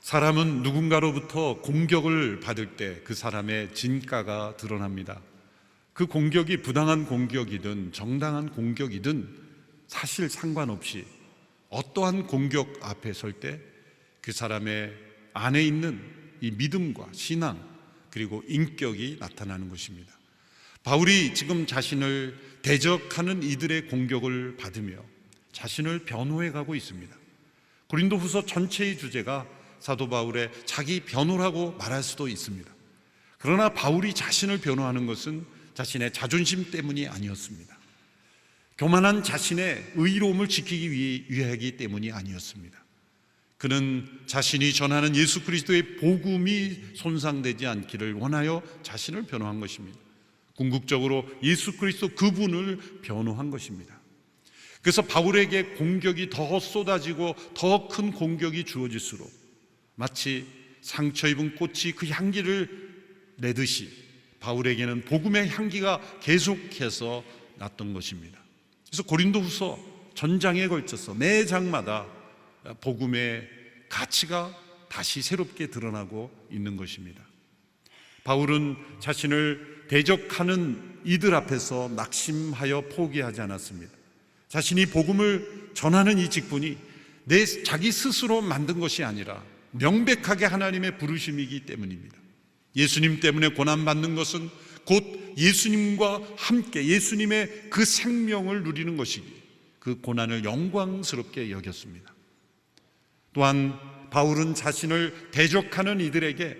사람은 누군가로부터 공격을 받을 때 그 사람의 진가가 드러납니다. 그 공격이 부당한 공격이든 정당한 공격이든 사실 상관없이 어떠한 공격 앞에 설 때 그 사람의 안에 있는 이 믿음과 신앙 그리고 인격이 나타나는 것입니다. 바울이 지금 자신을 대적하는 이들의 공격을 받으며 자신을 변호해 가고 있습니다. 고린도후서 전체의 주제가 사도 바울의 자기 변호라고 말할 수도 있습니다. 그러나 바울이 자신을 변호하는 것은 자신의 자존심 때문이 아니었습니다. 교만한 자신의 의로움을 지키기 위하기 때문이 아니었습니다. 그는 자신이 전하는 예수 그리스도의 복음이 손상되지 않기를 원하여 자신을 변호한 것입니다. 궁극적으로 예수 그리스도 그분을 변호한 것입니다. 그래서 바울에게 공격이 더 쏟아지고 더 큰 공격이 주어질수록 마치 상처 입은 꽃이 그 향기를 내듯이 바울에게는 복음의 향기가 계속해서 났던 것입니다. 그래서 고린도후서 전장에 걸쳐서 매 장마다 복음의 가치가 다시 새롭게 드러나고 있는 것입니다. 바울은 자신을 대적하는 이들 앞에서 낙심하여 포기하지 않았습니다. 자신이 복음을 전하는 이 직분이 자기 스스로 만든 것이 아니라 명백하게 하나님의 부르심이기 때문입니다. 예수님 때문에 고난받는 것은 곧 예수님과 함께 예수님의 그 생명을 누리는 것이기에 그 고난을 영광스럽게 여겼습니다. 또한 바울은 자신을 대적하는 이들에게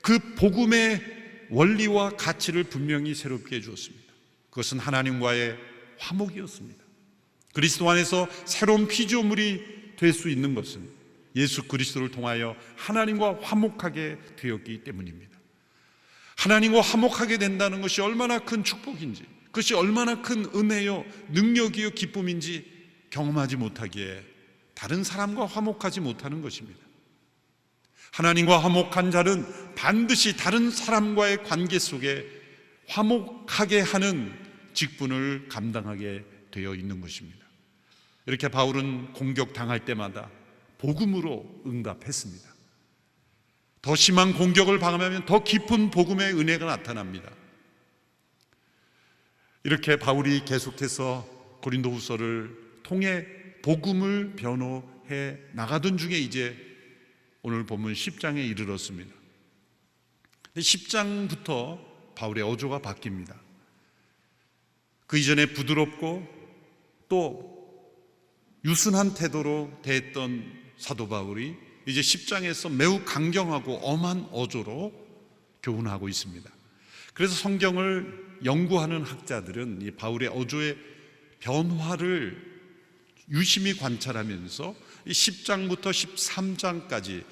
그 복음의 원리와 가치를 분명히 새롭게 해주었습니다. 그것은 하나님과의 화목이었습니다. 그리스도 안에서 새로운 피조물이 될 수 있는 것은 예수 그리스도를 통하여 하나님과 화목하게 되었기 때문입니다. 하나님과 화목하게 된다는 것이 얼마나 큰 축복인지, 그것이 얼마나 큰 은혜요 능력이요 기쁨인지 경험하지 못하기에 다른 사람과 화목하지 못하는 것입니다. 하나님과 화목한 자는 반드시 다른 사람과의 관계 속에 화목하게 하는 직분을 감당하게 되어 있는 것입니다. 이렇게 바울은 공격당할 때마다 복음으로 응답했습니다. 더 심한 공격을 방어하면 더 깊은 복음의 은혜가 나타납니다. 이렇게 바울이 계속해서 고린도후서를 통해 복음을 변호해 나가던 중에 이제 오늘 본문 10장에 이르렀습니다. 10장부터 바울의 어조가 바뀝니다. 그 이전에 부드럽고 또 유순한 태도로 대했던 사도 바울이 이제 10장에서 매우 강경하고 엄한 어조로 교훈하고 있습니다. 그래서 성경을 연구하는 학자들은 이 바울의 어조의 변화를 유심히 관찰하면서 이 10장부터 13장까지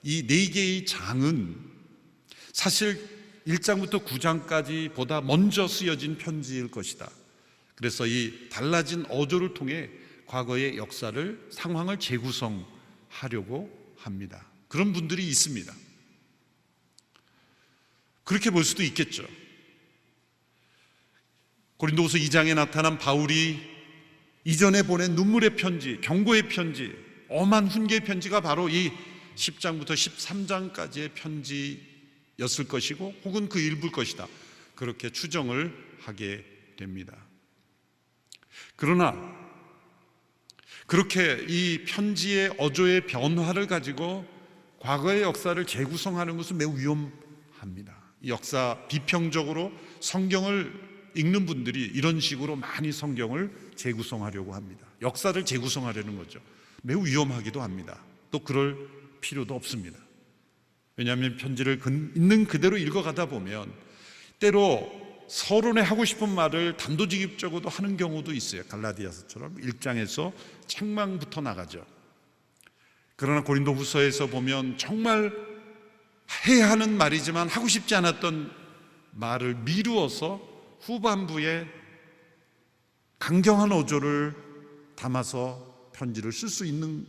이 4개의 장은 사실 1장부터 9장까지 보다 먼저 쓰여진 편지일 것이다. 그래서 이 달라진 어조를 통해 과거의 역사를, 상황을 재구성하려고 합니다. 그런 분들이 있습니다. 그렇게 볼 수도 있겠죠. 고린도후서 2장에 나타난 바울이 이전에 보낸 눈물의 편지, 경고의 편지, 엄한 훈계의 편지가 바로 이 10장부터 13장까지의 편지였을 것이고 혹은 그 일부일 것이다. 그렇게 추정을 하게 됩니다. 그러나 그렇게 이 편지의 어조의 변화를 가지고 과거의 역사를 재구성하는 것은 매우 위험합니다. 역사 비평적으로 성경을 읽는 분들이 이런 식으로 많이 성경을 재구성하려고 합니다. 역사를 재구성하려는 거죠. 매우 위험하기도 합니다. 또 그럴 필요도 없습니다. 왜냐하면 편지를 있는 그대로 읽어가다 보면 때로 서론에 하고 싶은 말을 단도직입적으로 하는 경우도 있어요. 갈라디아서처럼 1장에서 책망부터 나가죠. 그러나 고린도후서에서 보면 정말 해야 하는 말이지만 하고 싶지 않았던 말을 미루어서 후반부에 강경한 어조를 담아서 편지를 쓸 수 있는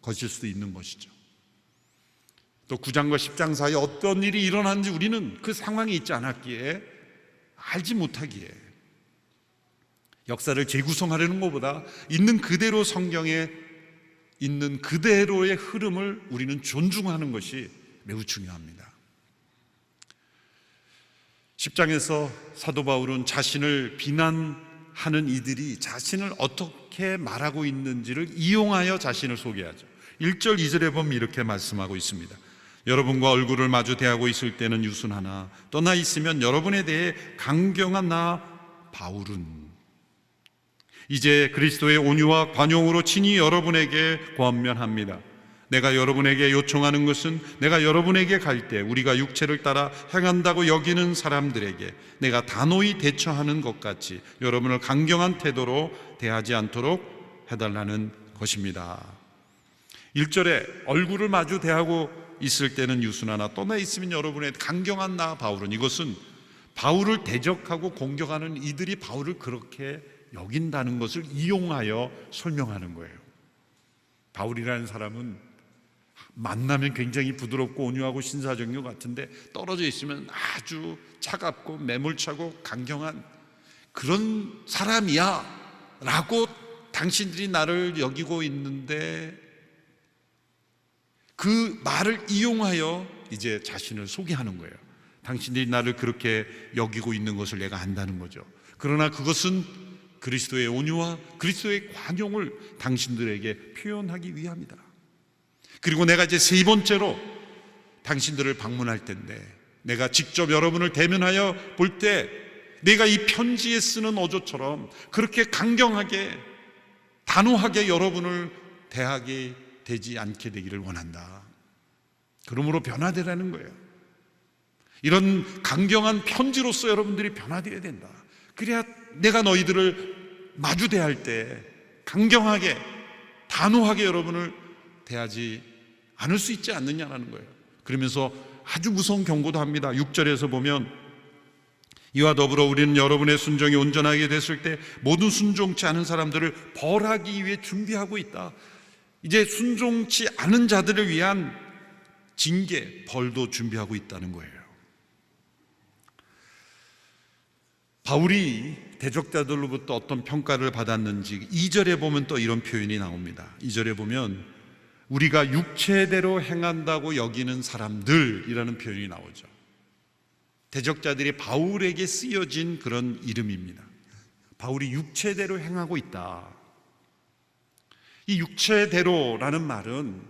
것일 수도 있는 것이죠. 또 9장과 10장 사이에 어떤 일이 일어났는지 우리는 그 상황이 있지 않았기에 알지 못하기에 역사를 재구성하려는 것보다 있는 그대로 성경에 있는 그대로의 흐름을 우리는 존중하는 것이 매우 중요합니다. 10장에서 사도 바울은 자신을 비난하는 이들이 자신을 어떻게 말하고 있는지를 이용하여 자신을 소개하죠. 1절 2절에 보면 이렇게 말씀하고 있습니다. 여러분과 얼굴을 마주 대하고 있을 때는 유순하나 떠나 있으면 여러분에 대해 강경한 나 바울은 이제 그리스도의 온유와 관용으로 친히 여러분에게 권면합니다. 내가 여러분에게 요청하는 것은 내가 여러분에게 갈 때 우리가 육체를 따라 행한다고 여기는 사람들에게 내가 단호히 대처하는 것 같이 여러분을 강경한 태도로 대하지 않도록 해달라는 것입니다. 1절에 얼굴을 마주 대하고 있을 때는 유순하나 떠나 있으면 여러분의 강경한 나 바울은, 이것은 바울을 대적하고 공격하는 이들이 바울을 그렇게 여긴다는 것을 이용하여 설명하는 거예요. 바울이라는 사람은 만나면 굉장히 부드럽고 온유하고 신사적인 것 같은데 떨어져 있으면 아주 차갑고 매몰차고 강경한 그런 사람이야 라고 당신들이 나를 여기고 있는데, 그 말을 이용하여 이제 자신을 소개하는 거예요. 당신들이 나를 그렇게 여기고 있는 것을 내가 안다는 거죠. 그러나 그것은 그리스도의 온유와 그리스도의 관용을 당신들에게 표현하기 위함이다. 그리고 내가 이제 세 번째로 당신들을 방문할 텐데, 내가 직접 여러분을 대면하여 볼 때 내가 이 편지에 쓰는 어조처럼 그렇게 강경하게 단호하게 여러분을 대하게 되지 않게 되기를 원한다. 그러므로 변화되라는 거예요. 이런 강경한 편지로서 여러분들이 변화되어야 된다. 그래야 내가 너희들을 마주 대할 때 강경하게 단호하게 여러분을 대하지 않을 수 있지 않느냐라는 거예요. 그러면서 아주 무서운 경고도 합니다. 6절에서 보면 이와 더불어 우리는 여러분의 순종이 온전하게 됐을 때 모든 순종치 않은 사람들을 벌하기 위해 준비하고 있다. 이제 순종치 않은 자들을 위한 징계, 벌도 준비하고 있다는 거예요. 바울이 대적자들로부터 어떤 평가를 받았는지 2절에 보면 또 이런 표현이 나옵니다. 2절에 보면 우리가 육체대로 행한다고 여기는 사람들이라는 표현이 나오죠. 대적자들이 바울에게 쓰여진 그런 이름입니다. 바울이 육체대로 행하고 있다. 이 육체대로라는 말은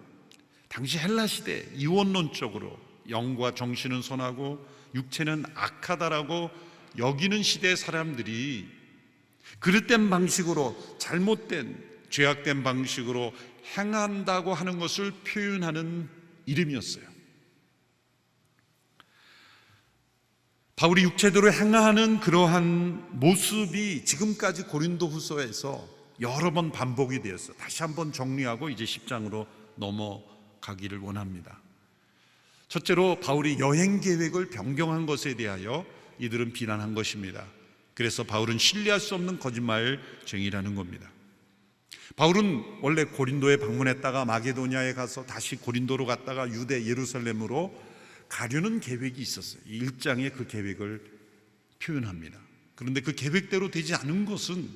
당시 헬라 시대 이원론적으로 영과 정신은 선하고 육체는 악하다라고 여기는 시대 사람들이 그릇된 방식으로 잘못된 죄악된 방식으로 행한다고 하는 것을 표현하는 이름이었어요. 바울이 육체대로 행하는 그러한 모습이 지금까지 고린도후서에서 여러 번 반복이 되었어요. 다시 한번 정리하고 이제 10장으로 넘어가기를 원합니다. 첫째로 바울이 여행 계획을 변경한 것에 대하여 이들은 비난한 것입니다. 그래서 바울은 신뢰할 수 없는 거짓말쟁이라는 겁니다. 바울은 원래 고린도에 방문했다가 마게도냐에 가서 다시 고린도로 갔다가 유대 예루살렘으로 가려는 계획이 있었어요. 1장에 그 계획을 표현합니다. 그런데 그 계획대로 되지 않은 것은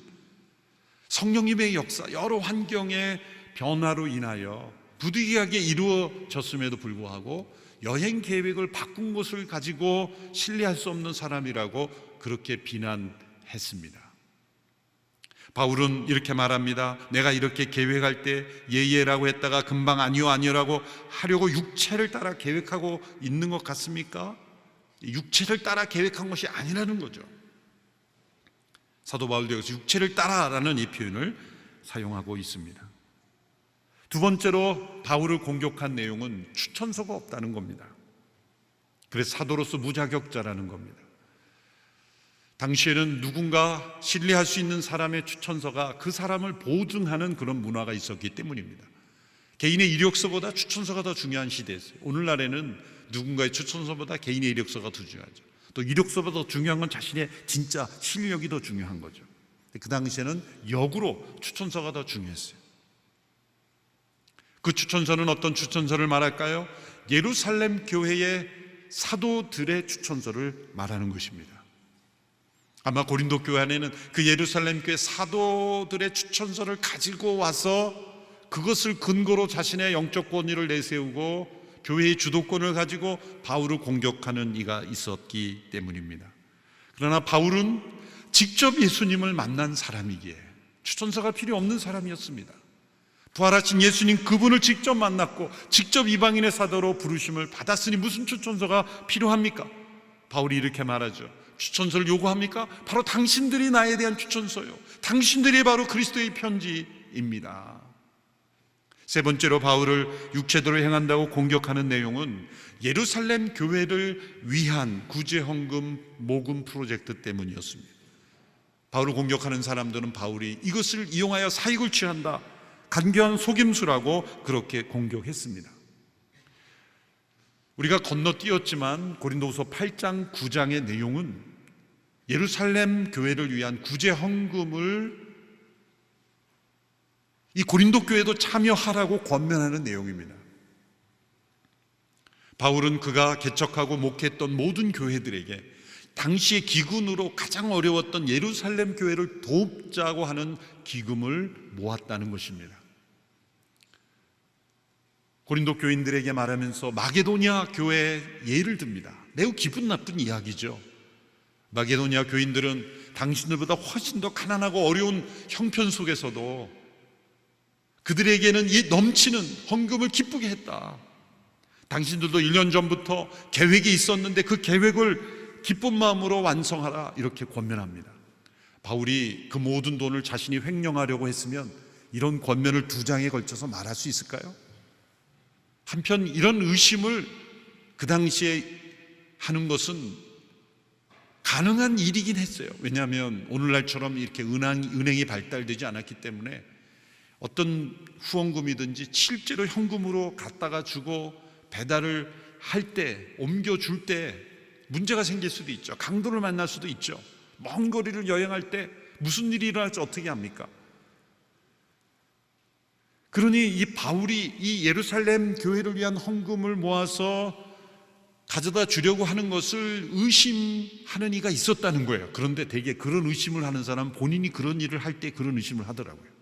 성령님의 역사, 여러 환경의 변화로 인하여 부득이하게 이루어졌음에도 불구하고 여행 계획을 바꾼 것을 가지고 신뢰할 수 없는 사람이라고 그렇게 비난했습니다. 바울은 이렇게 말합니다. 내가 이렇게 계획할 때 예예라고 했다가 금방 아니요라고 하려고 육체를 따라 계획하고 있는 것 같습니까? 육체를 따라 계획한 것이 아니라는 거죠. 사도 바울도 여기서 육체를 따라라는 이 표현을 사용하고 있습니다. 두 번째로 바울을 공격한 내용은 추천서가 없다는 겁니다. 그래서 사도로서 무자격자라는 겁니다. 당시에는 누군가 신뢰할 수 있는 사람의 추천서가 그 사람을 보증하는 그런 문화가 있었기 때문입니다. 개인의 이력서보다 추천서가 더 중요한 시대였어요. 오늘날에는 누군가의 추천서보다 개인의 이력서가 더 중요하죠. 또 이력서보다 더 중요한 건 자신의 진짜 실력이 더 중요한 거죠. 그 당시에는 역으로 추천서가 더 중요했어요. 그 추천서는 어떤 추천서를 말할까요? 예루살렘 교회의 사도들의 추천서를 말하는 것입니다. 아마 고린도 교회 안에는 그 예루살렘 교회 사도들의 추천서를 가지고 와서 그것을 근거로 자신의 영적 권위를 내세우고 교회의 주도권을 가지고 바울을 공격하는 이가 있었기 때문입니다. 그러나 바울은 직접 예수님을 만난 사람이기에 추천서가 필요 없는 사람이었습니다. 부활하신 예수님 그분을 직접 만났고 직접 이방인의 사도로 부르심을 받았으니 무슨 추천서가 필요합니까? 바울이 이렇게 말하죠. 추천서를 요구합니까? 바로 당신들이 나에 대한 추천서요, 당신들이 바로 그리스도의 편지입니다. 세 번째로 바울을 육체대로 행한다고 공격하는 내용은 예루살렘 교회를 위한 구제헌금 모금 프로젝트 때문이었습니다. 바울을 공격하는 사람들은 바울이 이것을 이용하여 사익을 취한다, 간교한 속임수라고 그렇게 공격했습니다. 우리가 건너뛰었지만 고린도후서 8장 9장의 내용은 예루살렘 교회를 위한 구제헌금을 이 고린도 교회도 참여하라고 권면하는 내용입니다. 바울은 그가 개척하고 목회했던 모든 교회들에게 당시의 기근으로 가장 어려웠던 예루살렘 교회를 돕자고 하는 기금을 모았다는 것입니다. 고린도 교인들에게 말하면서 마게도냐 교회의 예를 듭니다. 매우 기분 나쁜 이야기죠. 마게도냐 교인들은 당신들보다 훨씬 더 가난하고 어려운 형편 속에서도 그들에게는 이 넘치는 헌금을 기쁘게 했다. 당신들도 1년 전부터 계획이 있었는데 그 계획을 기쁜 마음으로 완성하라, 이렇게 권면합니다. 바울이 그 모든 돈을 자신이 횡령하려고 했으면 이런 권면을 2장에 걸쳐서 말할 수 있을까요? 한편 이런 의심을 그 당시에 하는 것은 가능한 일이긴 했어요. 왜냐하면 오늘날처럼 이렇게 은행이 발달되지 않았기 때문에 어떤 후원금이든지 실제로 현금으로 갖다가 주고 배달을 할 때, 옮겨줄 때 문제가 생길 수도 있죠. 강도를 만날 수도 있죠. 먼 거리를 여행할 때 무슨 일이 일어날지 어떻게 합니까? 그러니 이 바울이 이 예루살렘 교회를 위한 헌금을 모아서 가져다 주려고 하는 것을 의심하는 이가 있었다는 거예요. 그런데 대개 그런 의심을 하는 사람은 본인이 그런 일을 할 때 그런 의심을 하더라고요.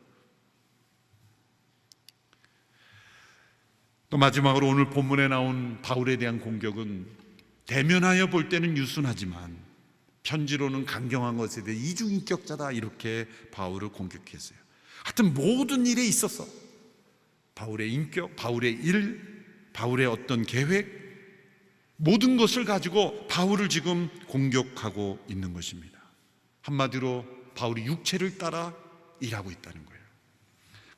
또 마지막으로 오늘 본문에 나온 바울에 대한 공격은 대면하여 볼 때는 유순하지만 편지로는 강경한 것에 대해 이중인격자다, 이렇게 바울을 공격했어요. 하여튼 모든 일에 있어서 바울의 인격, 바울의 일, 바울의 어떤 계획, 모든 것을 가지고 바울을 지금 공격하고 있는 것입니다. 한마디로 바울이 육체를 따라 일하고 있다는 거예요.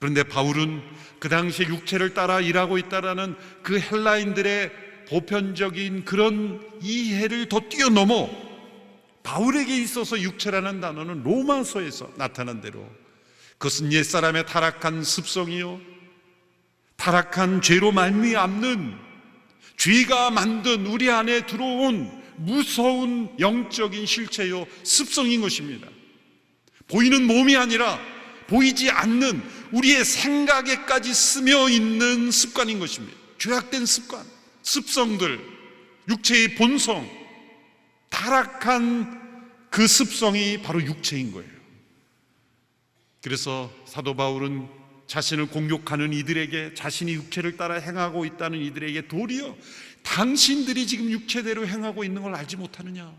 그런데 바울은 그 당시에 육체를 따라 일하고 있다라는 그 헬라인들의 보편적인 그런 이해를 더 뛰어넘어 바울에게 있어서 육체라는 단어는 로마서에서 나타난 대로 그것은 옛사람의 타락한 습성이요, 타락한 죄로 말미암는 죄가 만든 우리 안에 들어온 무서운 영적인 실체요, 습성인 것입니다. 보이는 몸이 아니라 보이지 않는 우리의 생각에까지 스며 있는 습관인 것입니다. 죄악된 습관, 습성들, 육체의 본성, 타락한 그 습성이 바로 육체인 거예요. 그래서 사도 바울은 자신을 공격하는 이들에게, 자신이 육체를 따라 행하고 있다는 이들에게 도리어 당신들이 지금 육체대로 행하고 있는 걸 알지 못하느냐,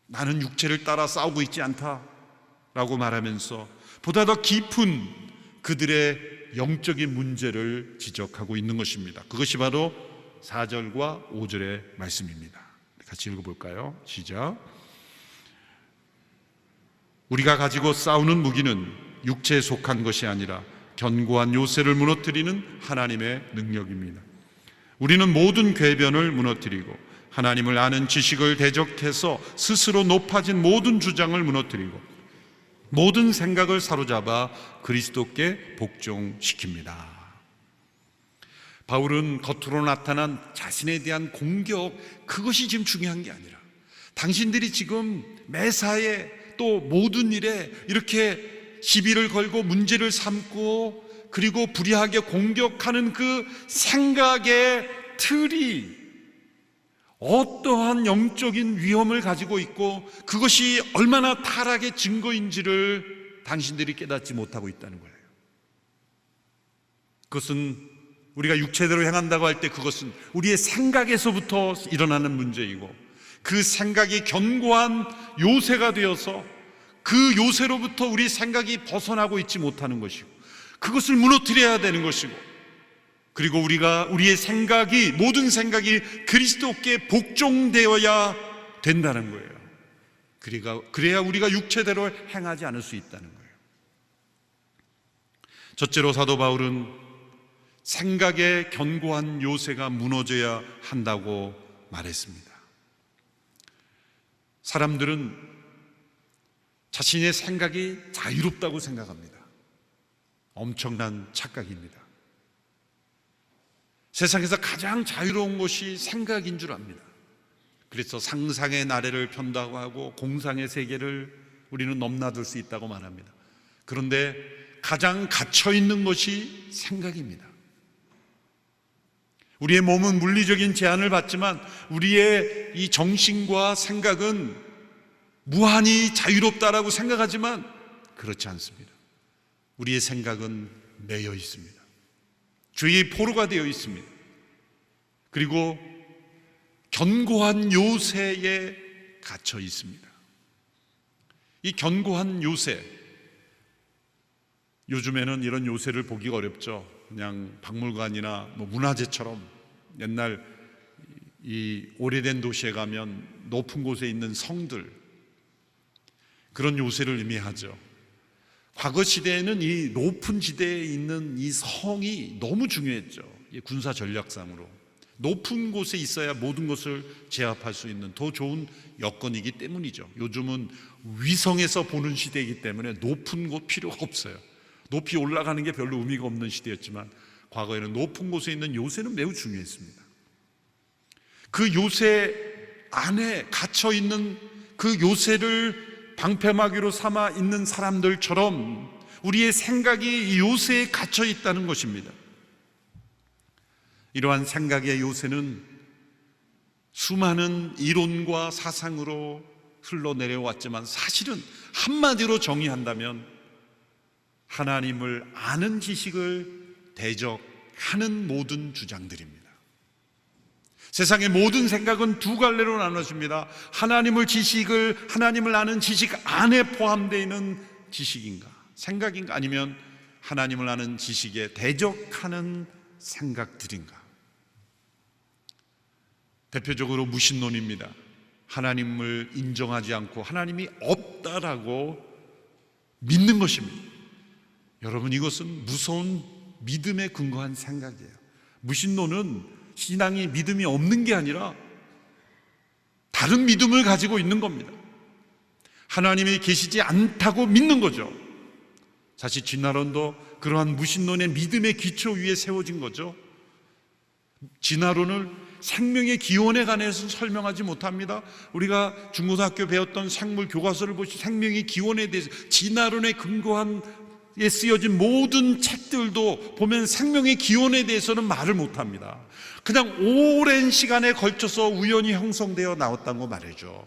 나는 육체를 따라 싸우고 있지 않다라고 말하면서 보다 더 깊은 그들의 영적인 문제를 지적하고 있는 것입니다. 그것이 바로 4절과 5절의 말씀입니다. 같이 읽어볼까요? 시작. 우리가 가지고 싸우는 무기는 육체에 속한 것이 아니라 견고한 요새를 무너뜨리는 하나님의 능력입니다. 우리는 모든 궤변을 무너뜨리고 하나님을 아는 지식을 대적해서 스스로 높아진 모든 주장을 무너뜨리고 모든 생각을 사로잡아 그리스도께 복종시킵니다. 바울은 겉으로 나타난 자신에 대한 공격, 그것이 지금 중요한 게 아니라 당신들이 지금 매사에 또 모든 일에 이렇게 시비를 걸고 문제를 삼고 그리고 불의하게 공격하는 그 생각의 틀이 어떠한 영적인 위험을 가지고 있고 그것이 얼마나 타락의 증거인지를 당신들이 깨닫지 못하고 있다는 거예요. 그것은 우리가 육체대로 행한다고 할 때 그것은 우리의 생각에서부터 일어나는 문제이고, 그 생각이 견고한 요새가 되어서 그 요새로부터 우리 생각이 벗어나고 있지 못하는 것이고, 그것을 무너뜨려야 되는 것이고, 그리고 우리의 생각이, 모든 생각이 그리스도께 복종되어야 된다는 거예요. 그래야 우리가 육체대로 행하지 않을 수 있다는 거예요. 첫째로 사도 바울은 생각의 견고한 요새가 무너져야 한다고 말했습니다. 사람들은 자신의 생각이 자유롭다고 생각합니다. 엄청난 착각입니다. 세상에서 가장 자유로운 것이 생각인 줄 압니다. 그래서 상상의 나래를 편다고 하고 공상의 세계를 우리는 넘나들 수 있다고 말합니다. 그런데 가장 갇혀있는 것이 생각입니다. 우리의 몸은 물리적인 제한을 받지만 우리의 이 정신과 생각은 무한히 자유롭다라고 생각하지만 그렇지 않습니다. 우리의 생각은 매여 있습니다. 죄의 포로가 되어 있습니다. 그리고 견고한 요새에 갇혀 있습니다. 이 견고한 요새, 요즘에는 이런 요새를 보기가 어렵죠. 그냥 박물관이나 문화재처럼 옛날 이 오래된 도시에 가면 높은 곳에 있는 성들, 그런 요새를 의미하죠. 과거 시대에는 이 높은 지대에 있는 이 성이 너무 중요했죠. 군사 전략상으로 높은 곳에 있어야 모든 것을 제압할 수 있는 더 좋은 여건이기 때문이죠. 요즘은 위성에서 보는 시대이기 때문에 높은 곳 필요가 없어요. 높이 올라가는 게 별로 의미가 없는 시대였지만 과거에는 높은 곳에 있는 요새는 매우 중요했습니다. 그 요새 안에 갇혀 있는 그 요새를 방패막이로 삼아 있는 사람들처럼 우리의 생각이 이 요새에 갇혀 있다는 것입니다. 이러한 생각의 요새는 수많은 이론과 사상으로 흘러내려왔지만 사실은 한마디로 정의한다면 하나님을 아는 지식을 대적하는 모든 주장들입니다. 세상의 모든 생각은 두 갈래로 나눠집니다. 하나님을 아는 지식 안에 포함되어 있는 지식인가, 생각인가, 아니면 하나님을 아는 지식에 대적하는 생각들인가. 대표적으로 무신론입니다. 하나님을 인정하지 않고 하나님이 없다라고 믿는 것입니다. 여러분, 이것은 무서운 믿음에 근거한 생각이에요. 무신론은 신앙이 믿음이 없는 게 아니라 다른 믿음을 가지고 있는 겁니다. 하나님이 계시지 않다고 믿는 거죠. 사실 진화론도 그러한 무신론의 믿음의 기초 위에 세워진 거죠. 진화론을 생명의 기원에 관해서 설명하지 못합니다. 우리가 중고등학교 배웠던 생물 교과서를 보시 생명의 기원에 대해서 진화론에 근거한 에 쓰여진 모든 책들도 보면 생명의 기원에 대해서는 말을 못합니다. 그냥 오랜 시간에 걸쳐서 우연히 형성되어 나왔다고 말해줘.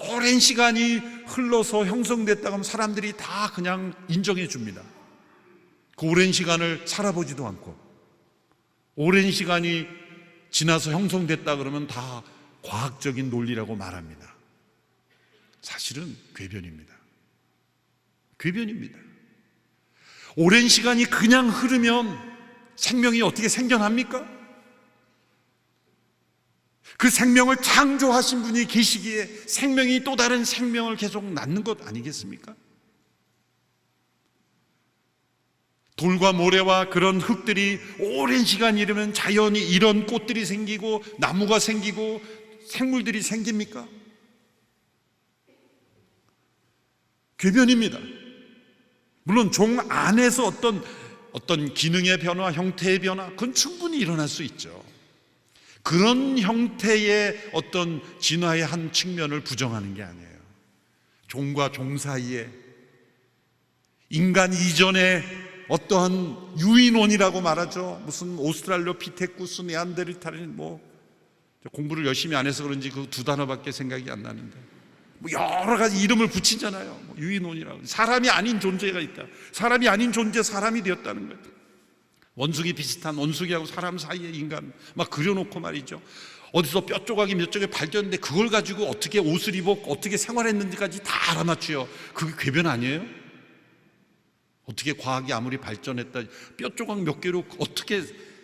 오랜 시간이 흘러서 형성됐다고 하면 사람들이 다 그냥 인정해 줍니다. 그 오랜 시간을 살아보지도 않고 오랜 시간이 지나서 형성됐다 그러면 다 과학적인 논리라고 말합니다. 사실은 궤변입니다. 궤변입니다. 오랜 시간이 그냥 흐르면 생명이 어떻게 생겨납니까? 그 생명을 창조하신 분이 계시기에 생명이 또 다른 생명을 계속 낳는 것 아니겠습니까? 돌과 모래와 그런 흙들이 오랜 시간 이르면 자연히 이런 꽃들이 생기고 나무가 생기고 생물들이 생깁니까? 궤변입니다. 물론 종 안에서 어떤 기능의 변화, 형태의 변화, 그건 충분히 일어날 수 있죠. 그런 형태의 어떤 진화의 한 측면을 부정하는 게 아니에요. 종과 종 사이에 인간 이전에 어떠한 유인원이라고 말하죠. 무슨 오스트랄로피테쿠스, 네안데르탈인 공부를 열심히 안 해서 그런지 그 두 단어밖에 생각이 안 나는데 뭐 여러 가지 이름을 붙이잖아요. 뭐 유인원이라고. 사람이 아닌 존재가 있다. 사람이 아닌 존재 사람이 되었다는 거예요. 원숭이 비슷한, 원숭이하고 사람 사이의 인간 막 그려놓고 말이죠. 어디서 뼈 조각이 몇 쪽에 발견했는데 그걸 가지고 어떻게 옷을 입어 어떻게 생활했는지까지 다 알아맞혀요. 그게 궤변 아니에요? 어떻게 과학이 아무리 발전했다 뼈 조각 몇 개로 어떻게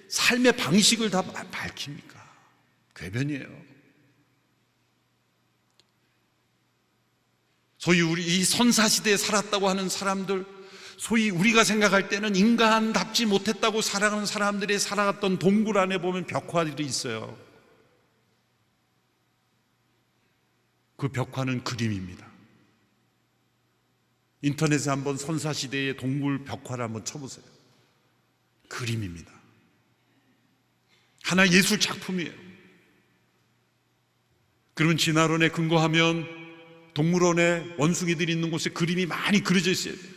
삶의 방식을 다 밝힙니까? 궤변이에요. 소위 우리 이 선사시대에 살았다고 하는 사람들, 소위 우리가 생각할 때는 인간답지 못했다고 살아가는 사람들이 살아갔던 동굴 안에 보면 벽화들이 있어요. 그 벽화는 그림입니다. 인터넷에 한번 선사시대의 동굴 벽화를 한번 쳐보세요. 그림입니다. 하나의 예술 작품이에요. 그러면 진화론에 근거하면 동물원에 원숭이들이 있는 곳에 그림이 많이 그려져 있어야 돼요.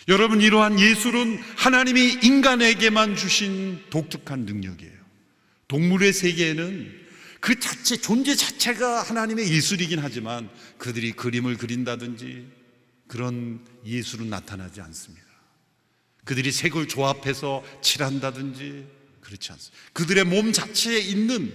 여러분, 이러한 예술은 하나님이 인간에게만 주신 독특한 능력이에요. 동물의 세계에는 그 자체, 존재 자체가 하나님의 예술이긴 하지만 그들이 그림을 그린다든지 그런 예술은 나타나지 않습니다. 그들이 색을 조합해서 칠한다든지 그렇지 않습니다. 그들의 몸 자체에 있는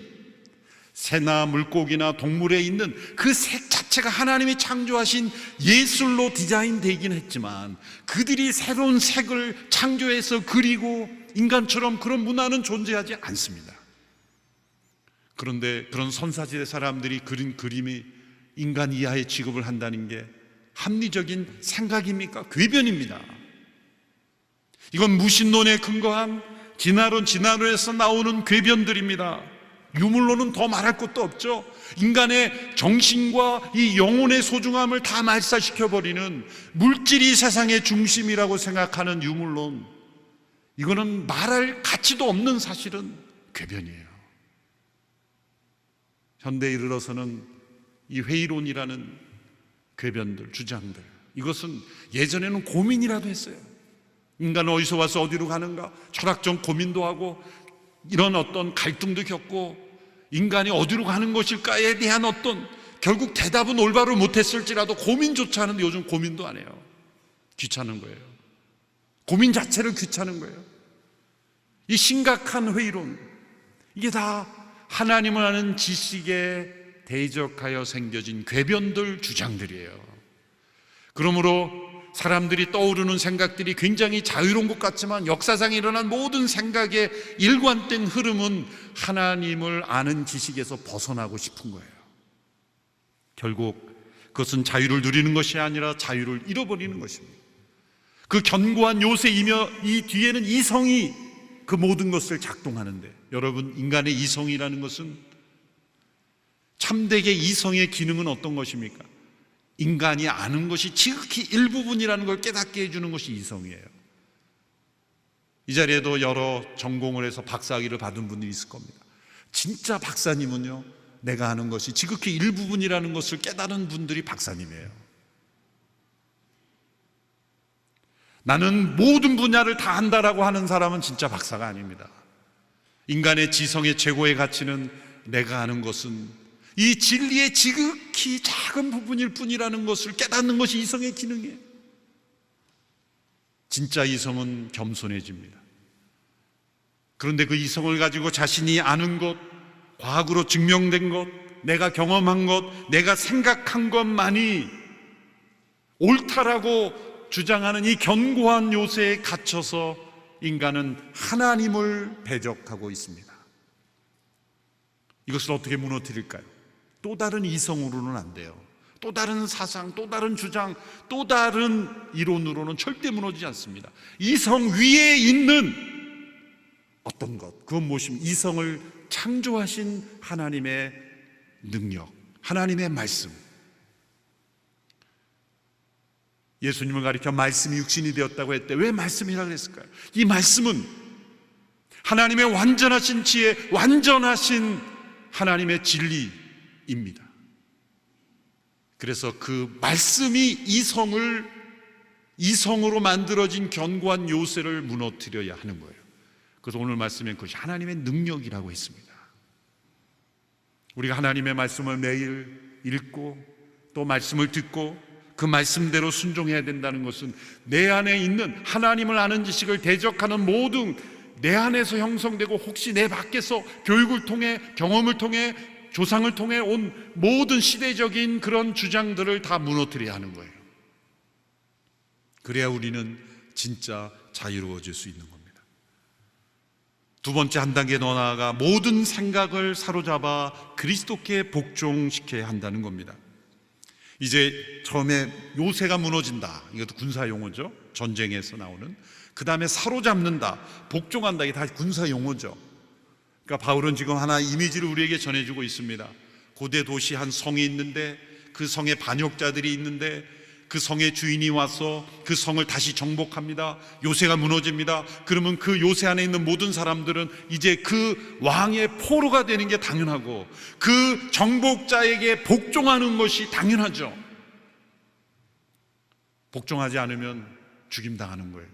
새나 물고기나 동물에 있는 그 색 자체가 하나님이 창조하신 예술로 디자인되긴 했지만 그들이 새로운 색을 창조해서 그리고 인간처럼 그런 문화는 존재하지 않습니다. 그런데 그런 선사시대 사람들이 그린 그림이 인간 이하의 취급을 한다는 게 합리적인 생각입니까? 궤변입니다. 이건 무신론에 근거한 진화론에서 나오는 궤변들입니다. 유물론은 더 말할 것도 없죠. 인간의 정신과 이 영혼의 소중함을 다 말살시켜버리는 물질이 세상의 중심이라고 생각하는 유물론, 이거는 말할 가치도 없는 사실은 궤변이에요. 현대에 이르러서는 이 회의론이라는 궤변들, 주장들, 이것은 예전에는 고민이라도 했어요. 인간은 어디서 와서 어디로 가는가? 철학적 고민도 하고 이런 어떤 갈등도 겪고 인간이 어디로 가는 것일까에 대한 어떤 결국 대답은 올바로 못했을지라도 고민조차 하는데 요즘 고민도 안 해요. 귀찮은 거예요. 고민 자체를 귀찮은 거예요. 이 심각한 회의론, 이게 다 하나님을 아는 지식에 대적하여 생겨진 궤변들, 주장들이에요. 그러므로 사람들이 떠오르는 생각들이 굉장히 자유로운 것 같지만 역사상에 일어난 모든 생각의 일관된 흐름은 하나님을 아는 지식에서 벗어나고 싶은 거예요. 결국 그것은 자유를 누리는 것이 아니라 자유를 잃어버리는 것입니다. 그 견고한 요새이며 이 뒤에는 이성이 그 모든 것을 작동하는데, 여러분, 인간의 이성이라는 것은, 참되게 이성의 기능은 어떤 것입니까? 인간이 아는 것이 지극히 일부분이라는 걸 깨닫게 해주는 것이 이성이에요. 이 자리에도 여러 전공을 해서 박사학위를 받은 분들이 있을 겁니다. 진짜 박사님은요, 내가 아는 것이 지극히 일부분이라는 것을 깨달은 분들이 박사님이에요. 나는 모든 분야를 다 안다라고 하는 사람은 진짜 박사가 아닙니다. 인간의 지성의 최고의 가치는 내가 아는 것은 이 진리의 지극히 작은 부분일 뿐이라는 것을 깨닫는 것이 이성의 기능이에요. 진짜 이성은 겸손해집니다. 그런데 그 이성을 가지고 자신이 아는 것, 과학으로 증명된 것, 내가 경험한 것, 내가 생각한 것만이 옳다라고 주장하는 이 견고한 요새에 갇혀서 인간은 하나님을 배적하고 있습니다. 이것을 어떻게 무너뜨릴까요? 또 다른 이성으로는 안 돼요. 또 다른 사상, 또 다른 주장, 또 다른 이론으로는 절대 무너지지 않습니다. 이성 위에 있는 어떤 것, 그건 무엇입니까? 이성을 창조하신 하나님의 능력, 하나님의 말씀. 예수님을 가리켜 말씀이 육신이 되었다고 했대. 왜 말씀이라고 그랬을까요? 이 말씀은 하나님의 완전하신 지혜, 완전하신 하나님의 진리입니다. 그래서 그 말씀이 이성으로 만들어진 견고한 요새를 무너뜨려야 하는 거예요. 그래서 오늘 말씀엔 그것이 하나님의 능력이라고 했습니다. 우리가 하나님의 말씀을 매일 읽고 또 말씀을 듣고 그 말씀대로 순종해야 된다는 것은 내 안에 있는 하나님을 아는 지식을 대적하는 모든 내 안에서 형성되고 혹시 내 밖에서 교육을 통해 경험을 통해 조상을 통해 온 모든 시대적인 그런 주장들을 다 무너뜨려야 하는 거예요. 그래야 우리는 진짜 자유로워질 수 있는 겁니다. 두 번째, 한 단계 더 나아가 모든 생각을 사로잡아 그리스도께 복종시켜야 한다는 겁니다. 이제 처음에 요새가 무너진다, 이것도 군사 용어죠. 전쟁에서 나오는. 그 다음에 사로잡는다, 복종한다, 이게 다 군사 용어죠. 그러니까 바울은 지금 하나 이미지를 우리에게 전해주고 있습니다. 고대 도시 한 성이 있는데 그 성에 반역자들이 있는데 그 성의 주인이 와서 그 성을 다시 정복합니다. 요새가 무너집니다. 그러면 그 요새 안에 있는 모든 사람들은 이제 그 왕의 포로가 되는 게 당연하고 그 정복자에게 복종하는 것이 당연하죠. 복종하지 않으면 죽임당하는 거예요.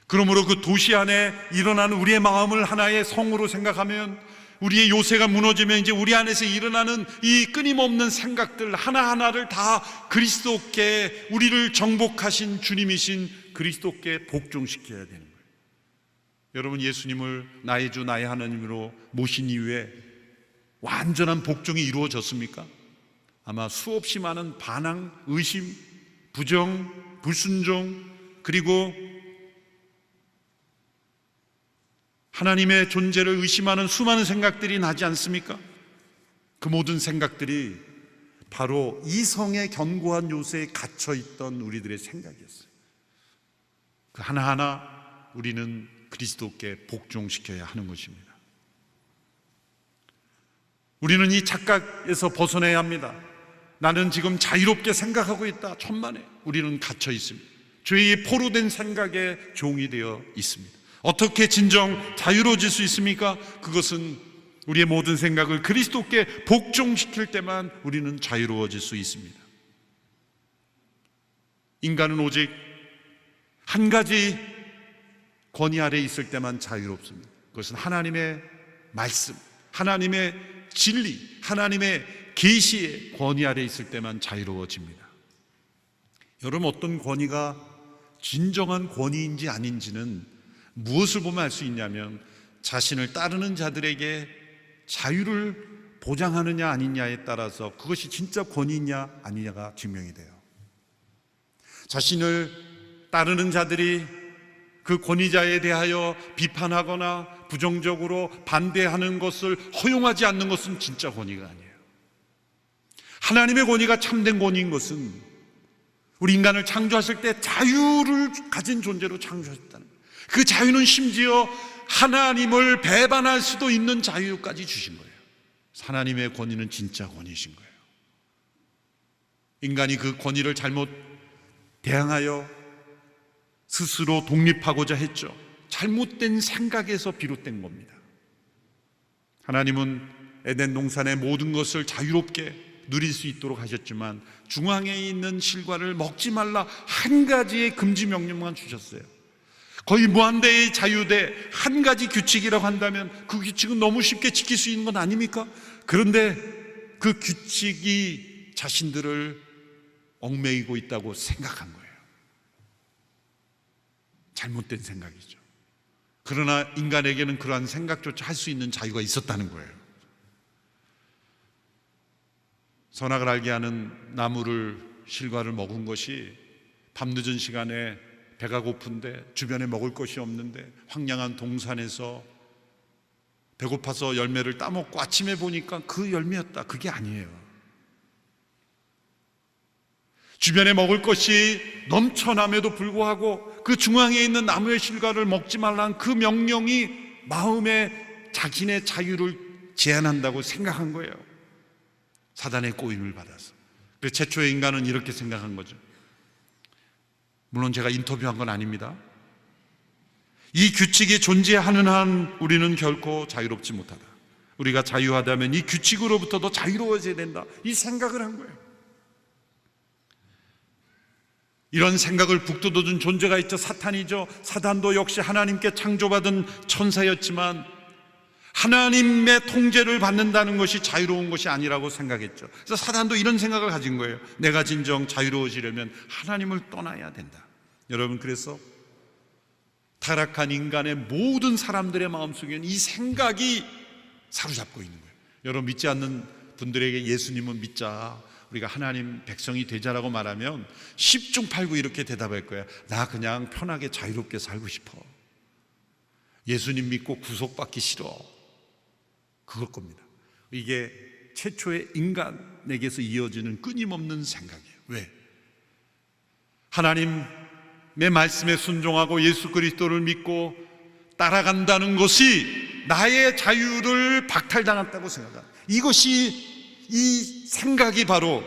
그러므로 그 도시 안에 일어나는 우리의 마음을 하나의 성으로 생각하면, 우리의 요새가 무너지면 이제 우리 안에서 일어나는 이 끊임없는 생각들 하나하나를 다 그리스도께, 우리를 정복하신 주님이신 그리스도께 복종시켜야 되는 거예요. 여러분, 예수님을 나의 주 나의 하나님으로 모신 이후에 완전한 복종이 이루어졌습니까? 아마 수없이 많은 반항, 의심, 부정, 불순종, 그리고 하나님의 존재를 의심하는 수많은 생각들이 나지 않습니까? 그 모든 생각들이 바로 이 성의 견고한 요새에 갇혀있던 우리들의 생각이었어요. 그 하나하나 우리는 그리스도께 복종시켜야 하는 것입니다. 우리는 이 착각에서 벗어나야 합니다. 나는 지금 자유롭게 생각하고 있다, 천만에. 우리는 갇혀 있습니다. 죄의 포로된 생각에 종이 되어 있습니다. 어떻게 진정 자유로워질 수 있습니까? 그것은 우리의 모든 생각을 그리스도께 복종시킬 때만 우리는 자유로워질 수 있습니다. 인간은 오직 한 가지 권위 아래에 있을 때만 자유롭습니다. 그것은 하나님의 말씀, 하나님의 진리, 하나님의 계시의 권위 아래에 있을 때만 자유로워집니다. 여러분, 어떤 권위가 진정한 권위인지 아닌지는 무엇을 보면 알 수 있냐면, 자신을 따르는 자들에게 자유를 보장하느냐 아니냐에 따라서 그것이 진짜 권위냐 아니냐가 증명이 돼요. 자신을 따르는 자들이 그 권위자에 대하여 비판하거나 부정적으로 반대하는 것을 허용하지 않는 것은 진짜 권위가 아니에요. 하나님의 권위가 참된 권위인 것은 우리 인간을 창조하실 때 자유를 가진 존재로 창조하셨다는 거예요. 그 자유는 심지어 하나님을 배반할 수도 있는 자유까지 주신 거예요. 하나님의 권위는 진짜 권위이신 거예요. 인간이 그 권위를 잘못 대항하여 스스로 독립하고자 했죠. 잘못된 생각에서 비롯된 겁니다. 하나님은 에덴 동산의 모든 것을 자유롭게 누릴 수 있도록 하셨지만 중앙에 있는 실과를 먹지 말라 한 가지의 금지 명령만 주셨어요. 거의 무한대의 자유대 한 가지 규칙이라고 한다면 그 규칙은 너무 쉽게 지킬 수 있는 건 아닙니까? 그런데 그 규칙이 자신들을 얽매이고 있다고 생각한 거예요. 잘못된 생각이죠. 그러나 인간에게는 그러한 생각조차 할 수 있는 자유가 있었다는 거예요. 선악을 알게 하는 나무를 실과를 먹은 것이 밤늦은 시간에 배가 고픈데 주변에 먹을 것이 없는데 황량한 동산에서 배고파서 열매를 따먹고 아침에 보니까 그 열매였다. 그게 아니에요. 주변에 먹을 것이 넘쳐남에도 불구하고 그 중앙에 있는 나무의 실과를 먹지 말라는 그 명령이 마음에 자신의 자유를 제한한다고 생각한 거예요. 사단의 꼬임을 받아서. 그래서 최초의 인간은 이렇게 생각한 거죠. 물론 제가 인터뷰한 건 아닙니다. 이 규칙이 존재하는 한 우리는 결코 자유롭지 못하다. 우리가 자유하다면 이 규칙으로부터 더 자유로워져야 된다. 이 생각을 한 거예요. 이런 생각을 북돋워준 존재가 있죠. 사탄이죠. 사탄도 역시 하나님께 창조받은 천사였지만 하나님의 통제를 받는다는 것이 자유로운 것이 아니라고 생각했죠. 그래서 사단도 이런 생각을 가진 거예요. 내가 진정 자유로워지려면 하나님을 떠나야 된다. 여러분, 그래서 타락한 인간의 모든 사람들의 마음속에는 이 생각이 사로잡고 있는 거예요. 여러분, 믿지 않는 분들에게 예수님은 믿자, 우리가 하나님 백성이 되자라고 말하면 10중 8구 이렇게 대답할 거야. 나 그냥 편하게 자유롭게 살고 싶어. 예수님 믿고 구속받기 싫어. 그걸 겁니다. 이게 최초의 인간에게서 이어지는 끊임없는 생각이에요. 왜? 하나님의 말씀에 순종하고 예수 그리스도를 믿고 따라간다는 것이 나의 자유를 박탈당했다고 생각합니다. 이것이, 이 생각이 바로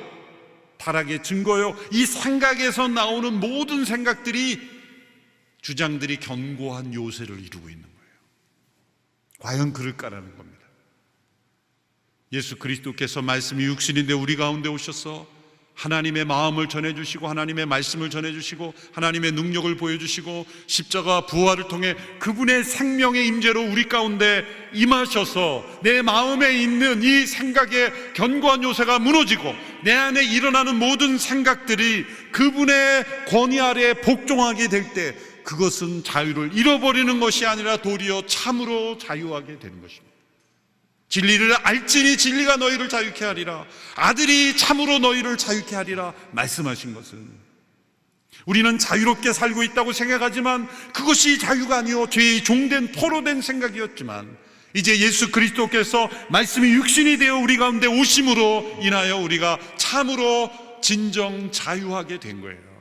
타락의 증거요. 이 생각에서 나오는 모든 생각들이, 주장들이 견고한 요새를 이루고 있는 거예요. 과연 그럴까라는 겁니다. 예수 그리스도께서 말씀이 육신인데 우리 가운데 오셔서 하나님의 마음을 전해주시고 하나님의 말씀을 전해주시고 하나님의 능력을 보여주시고 십자가 부활을 통해 그분의 생명의 임재로 우리 가운데 임하셔서 내 마음에 있는 이 생각의 견고한 요새가 무너지고 내 안에 일어나는 모든 생각들이 그분의 권위 아래에 복종하게 될 때, 그것은 자유를 잃어버리는 것이 아니라 도리어 참으로 자유하게 되는 것입니다. 진리를 알지니 진리가 너희를 자유케 하리라. 아들이 참으로 너희를 자유케 하리라 말씀하신 것은, 우리는 자유롭게 살고 있다고 생각하지만 그것이 자유가 아니요 죄의 종된 포로된 생각이었지만, 이제 예수 그리스도께서 말씀이 육신이 되어 우리 가운데 오심으로 인하여 우리가 참으로 진정 자유하게 된 거예요.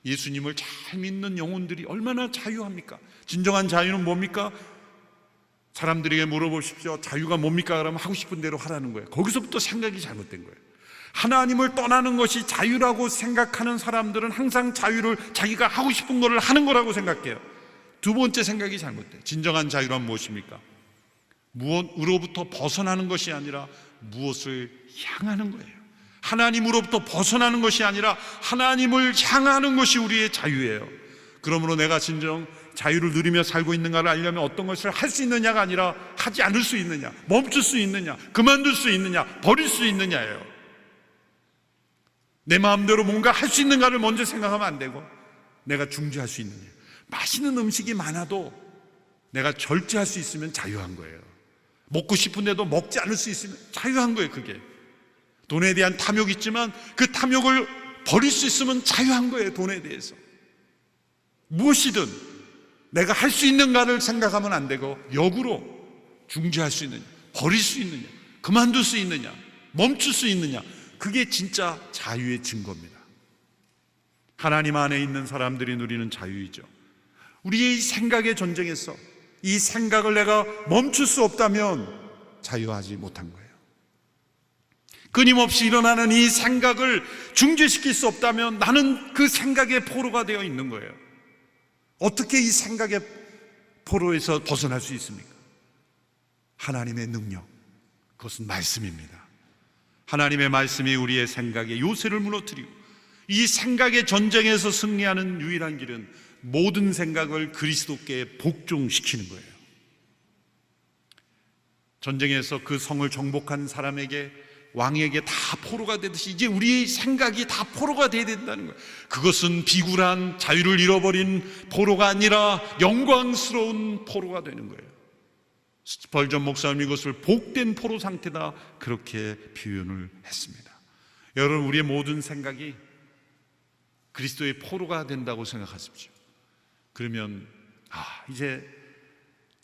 예수님을 잘 믿는 영혼들이 얼마나 자유합니까? 진정한 자유는 뭡니까? 사람들에게 물어보십시오. 자유가 뭡니까? 그러면 하고 싶은 대로 하라는 거예요. 거기서부터 생각이 잘못된 거예요. 하나님을 떠나는 것이 자유라고 생각하는 사람들은 항상 자유를 자기가 하고 싶은 거를 하는 거라고 생각해요. 두 번째 생각이 잘못돼요. 진정한 자유란 무엇입니까? 무엇으로부터 벗어나는 것이 아니라 무엇을 향하는 거예요. 하나님으로부터 벗어나는 것이 아니라 하나님을 향하는 것이 우리의 자유예요. 그러므로 내가 진정 자유를 누리며 살고 있는가를 알려면 어떤 것을 할 수 있느냐가 아니라 하지 않을 수 있느냐, 멈출 수 있느냐, 그만둘 수 있느냐, 버릴 수 있느냐예요. 내 마음대로 뭔가 할 수 있는가를 먼저 생각하면 안 되고, 내가 중지할 수 있느냐. 맛있는 음식이 많아도 내가 절제할 수 있으면 자유한 거예요. 먹고 싶은데도 먹지 않을 수 있으면 자유한 거예요. 그게 돈에 대한 탐욕이 있지만 그 탐욕을 버릴 수 있으면 자유한 거예요. 돈에 대해서 무엇이든 내가 할 수 있는가를 생각하면 안 되고, 역으로 중지할 수 있느냐, 버릴 수 있느냐, 그만둘 수 있느냐, 멈출 수 있느냐, 그게 진짜 자유의 증거입니다. 하나님 안에 있는 사람들이 누리는 자유이죠. 우리의 생각의 전쟁에서 이 생각을 내가 멈출 수 없다면 자유하지 못한 거예요. 끊임없이 일어나는 이 생각을 중지시킬 수 없다면 나는 그 생각의 포로가 되어 있는 거예요. 어떻게 이 생각의 포로에서 벗어날 수 있습니까? 하나님의 능력, 그것은 말씀입니다. 하나님의 말씀이 우리의 생각의 요새를 무너뜨리고 이 생각의 전쟁에서 승리하는 유일한 길은 모든 생각을 그리스도께 복종시키는 거예요. 전쟁에서 그 성을 정복한 사람에게, 왕에게 다 포로가 되듯이 이제 우리의 생각이 다 포로가 되어야 된다는 거예요. 그것은 비굴한 자유를 잃어버린 포로가 아니라 영광스러운 포로가 되는 거예요. 스펄전 목사님 이것을 복된 포로 상태다, 그렇게 표현을 했습니다. 여러분, 우리의 모든 생각이 그리스도의 포로가 된다고 생각하십시오. 그러면 이제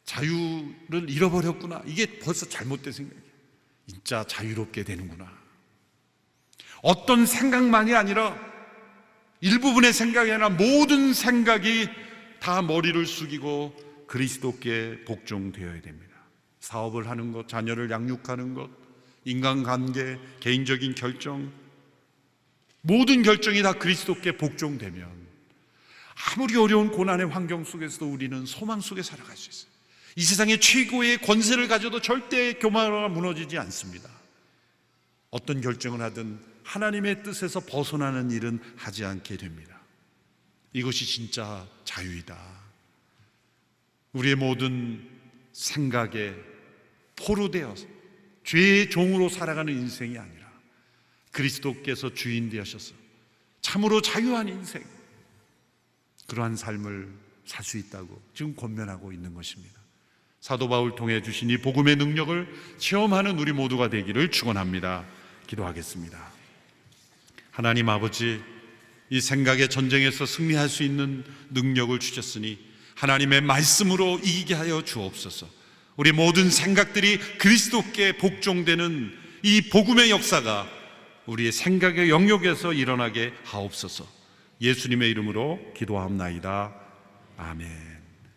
자유를 잃어버렸구나, 이게 벌써 잘못된 생각이에요. 진짜 자유롭게 되는구나. 어떤 생각만이 아니라, 일부분의 생각이 아니라 모든 생각이 다 머리를 숙이고 그리스도께 복종되어야 됩니다. 사업을 하는 것, 자녀를 양육하는 것, 인간관계, 개인적인 결정, 모든 결정이 다 그리스도께 복종되면 아무리 어려운 고난의 환경 속에서도 우리는 소망 속에 살아갈 수 있어요. 이 세상의 최고의 권세를 가져도 절대 교만하거나 무너지지 않습니다. 어떤 결정을 하든 하나님의 뜻에서 벗어나는 일은 하지 않게 됩니다. 이것이 진짜 자유이다. 우리의 모든 생각에 포로되어서 죄의 종으로 살아가는 인생이 아니라 그리스도께서 주인 되셔서 참으로 자유한 인생, 그러한 삶을 살 수 있다고 지금 권면하고 있는 것입니다. 사도 바울 통해 주신 이 복음의 능력을 체험하는 우리 모두가 되기를 축원합니다. 기도하겠습니다. 하나님 아버지, 이 생각의 전쟁에서 승리할 수 있는 능력을 주셨으니 하나님의 말씀으로 이기게 하여 주옵소서. 우리 모든 생각들이 그리스도께 복종되는 이 복음의 역사가 우리의 생각의 영역에서 일어나게 하옵소서. 예수님의 이름으로 기도하옵나이다. 아멘.